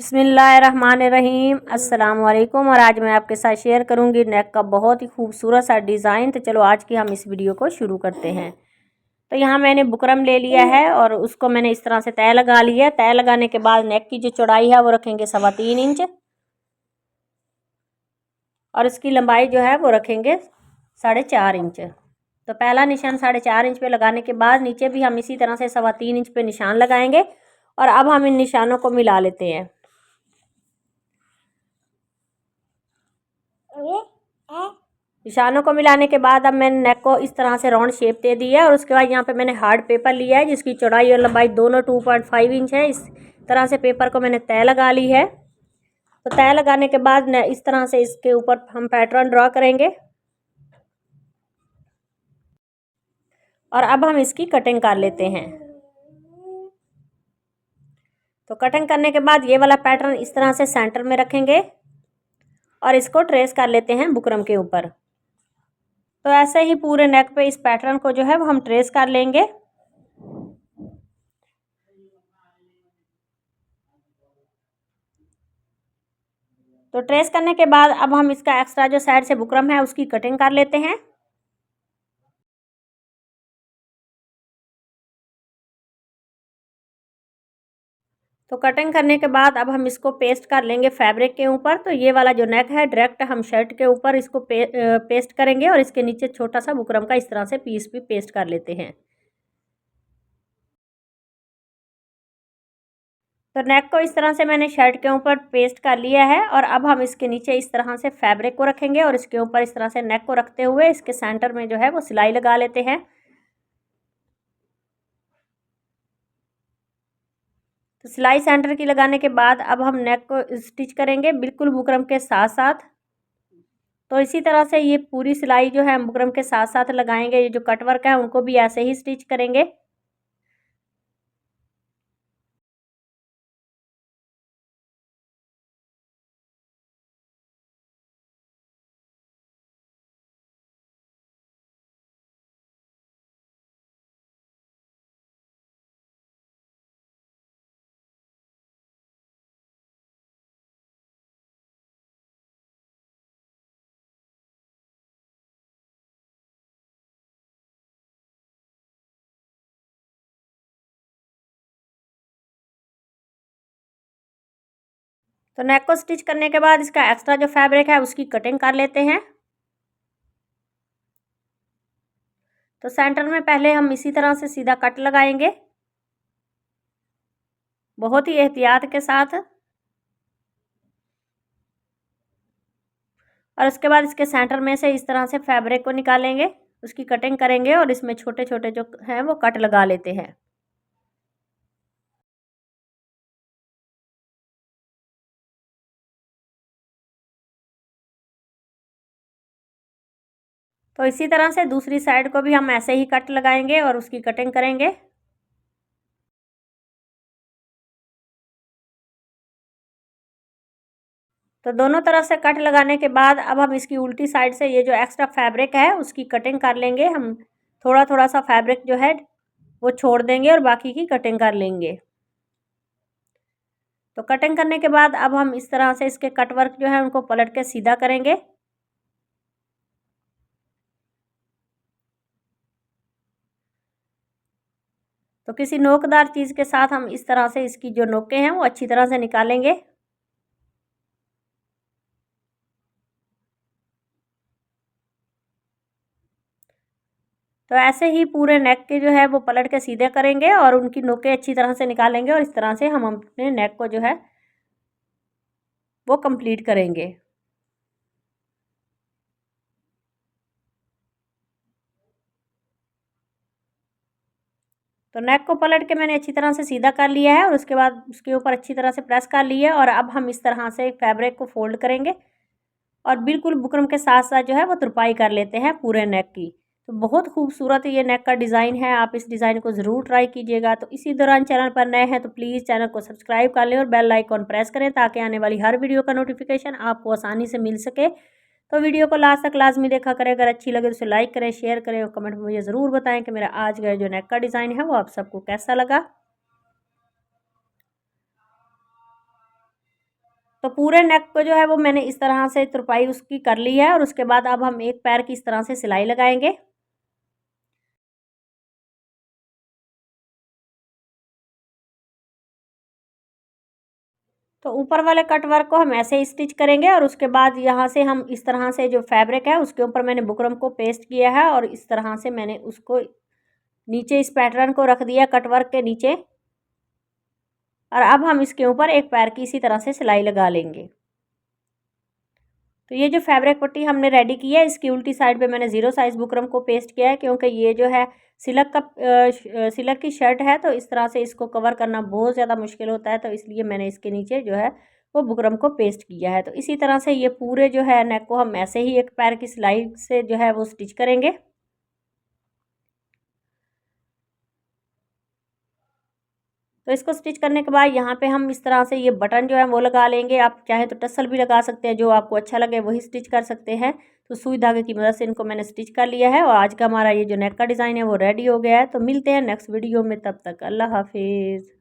बिस्मिल्लाहिर्रहमानिर्रहीम अस्सलाम वालेकुम। और आज मैं आपके साथ शेयर करूंगी नेक का बहुत ही खूबसूरत सा डिज़ाइन। तो चलो आज की हम इस वीडियो को शुरू करते हैं। तो यहाँ मैंने बुकरम ले लिया है और उसको मैंने इस तरह से तय लगा लिया है। तय लगाने के बाद नेक की जो चौड़ाई है वो रखेंगे 3.25 इंच और इसकी लंबाई जो है वो रखेंगे 4.5 इंच। तो पहला निशान 4.5 इंच पे लगाने के बाद नीचे भी हम इसी तरह से 3.25 इंच पे निशान लगाएंगे। और अब हम इन निशानों को मिला लेते हैं। निशानों को मिलाने के बाद अब मैंने नेक को इस तरह से राउंड शेप दे दी है। और उसके बाद यहाँ पे मैंने हार्ड पेपर लिया है जिसकी चौड़ाई और लंबाई दोनों 2.5 इंच है। इस तरह से पेपर को मैंने तय लगा ली है। तो तय लगाने के बाद इस तरह से इसके ऊपर हम पैटर्न ड्रॉ करेंगे और अब हम इसकी कटिंग कर लेते हैं। तो कटिंग करने के बाद ये वाला पैटर्न इस तरह से सेंटर में रखेंगे और इसको ट्रेस कर लेते हैं बुकरम के ऊपर। तो ऐसे ही पूरे नेक पे इस पैटर्न को जो है वो हम ट्रेस कर लेंगे। तो ट्रेस करने के बाद अब हम इसका एक्स्ट्रा जो साइड से बुकरम है उसकी कटिंग कर लेते हैं। तो कटिंग करने के बाद अब हम इसको पेस्ट कर लेंगे फैब्रिक के ऊपर। तो ये वाला जो नेक है डायरेक्ट हम शर्ट के ऊपर इसको पेस्ट करेंगे और इसके नीचे छोटा सा बुकरम का इस तरह से पीस भी पेस्ट कर लेते हैं। तो नेक को इस तरह से मैंने शर्ट के ऊपर पेस्ट कर लिया है और अब हम इसके नीचे इस तरह से फैब्रिक को रखेंगे और इसके ऊपर इस तरह से नेक को रखते हुए इसके सेंटर में जो है वो सिलाई लगा लेते हैं। तो सिलाई सेंटर की लगाने के बाद अब हम नेक को स्टिच करेंगे बिल्कुल बुकरम के साथ साथ। तो इसी तरह से ये पूरी सिलाई जो है हम बुकरम के साथ साथ लगाएंगे। ये जो कट वर्क है उनको भी ऐसे ही स्टिच करेंगे। तो नेक को स्टिच करने के बाद इसका एक्स्ट्रा जो फैब्रिक है उसकी कटिंग कर लेते हैं। तो सेंटर में पहले हम इसी तरह से सीधा कट लगाएंगे बहुत ही एहतियात के साथ। और उसके बाद इसके सेंटर में से इस तरह से फैब्रिक को निकालेंगे, उसकी कटिंग करेंगे और इसमें छोटे छोटे जो हैं वो कट लगा लेते हैं। तो इसी तरह से दूसरी साइड को भी हम ऐसे ही कट लगाएंगे और उसकी कटिंग करेंगे। तो दोनों तरफ से कट लगाने के बाद अब हम इसकी उल्टी साइड से ये जो एक्स्ट्रा फैब्रिक है उसकी कटिंग कर लेंगे। हम थोड़ा थोड़ा सा फैब्रिक जो है वो छोड़ देंगे और बाकी की कटिंग कर लेंगे। तो कटिंग करने के बाद अब हम इस तरह से इसके कट वर्क जो है उनको पलट के सीधा करेंगे। तो किसी नोकदार चीज़ के साथ हम इस तरह से इसकी जो नोकें हैं वो अच्छी तरह से निकालेंगे। तो ऐसे ही पूरे नेक के जो है वो पलट के सीधे करेंगे और उनकी नोकें अच्छी तरह से निकालेंगे और इस तरह से हम अपने नेक को जो है वो कंप्लीट करेंगे। तो नेक को पलट के मैंने अच्छी तरह से सीधा कर लिया है और उसके बाद उसके ऊपर अच्छी तरह से प्रेस कर लिया है। और अब हम इस तरह से फैब्रिक को फोल्ड करेंगे और बिल्कुल बुकरम के साथ साथ जो है वो तुरपाई कर लेते हैं पूरे नेक की। तो बहुत खूबसूरत ये नेक का डिज़ाइन है। आप इस डिज़ाइन को ज़रूर ट्राई कीजिएगा। तो इसी दौरान चैनल पर नए हैं तो प्लीज़ चैनल को सब्सक्राइब कर लें और बेल आइकॉन प्रेस करें ताकि आने वाली हर वीडियो का नोटिफिकेशन आपको आसानी से मिल सके। तो वीडियो को लास्ट तक लाजमी देखा करें। अगर अच्छी लगे तो उसे लाइक करें, शेयर करें और कमेंट में मुझे ज़रूर बताएं कि मेरा आज का जो नेक का डिज़ाइन है वो आप सबको कैसा लगा। तो पूरे नेक को जो है वो मैंने इस तरह से तुरपाई उसकी कर ली है और उसके बाद अब हम एक पैर की इस तरह से सिलाई लगाएंगे। तो ऊपर वाले कट वर्क को हम ऐसे ही स्टिच करेंगे और उसके बाद यहाँ से हम इस तरह से जो फैब्रिक है उसके ऊपर मैंने बुकरम को पेस्ट किया है और इस तरह से मैंने उसको नीचे इस पैटर्न को रख दिया कट वर्क के नीचे। और अब हम इसके ऊपर एक पैर की इसी तरह से सिलाई लगा लेंगे। तो ये जो फैब्रिक पट्टी हमने रेडी की है इसकी उल्टी साइड पे मैंने ज़ीरो साइज़ बुकरम को पेस्ट किया है, क्योंकि ये जो है सिलक का सिलक की शर्ट है, तो इस तरह से इसको कवर करना बहुत ज़्यादा मुश्किल होता है, तो इसलिए मैंने इसके नीचे जो है वो बुकरम को पेस्ट किया है। तो इसी तरह से ये पूरे जो है नेक को हम ऐसे ही एक पैर की सिलाई से जो है वो स्टिच करेंगे। तो इसको स्टिच करने के बाद यहाँ पे हम इस तरह से ये बटन जो है वो लगा लेंगे। आप चाहें तो टसल भी लगा सकते हैं, जो आपको अच्छा लगे वही स्टिच कर सकते हैं। तो सुई धागे की मदद से इनको मैंने स्टिच कर लिया है और आज का हमारा ये जो नेक का डिज़ाइन है वो रेडी हो गया है। तो मिलते हैं नेक्स्ट वीडियो में, तब तक अल्लाह हाफिज़।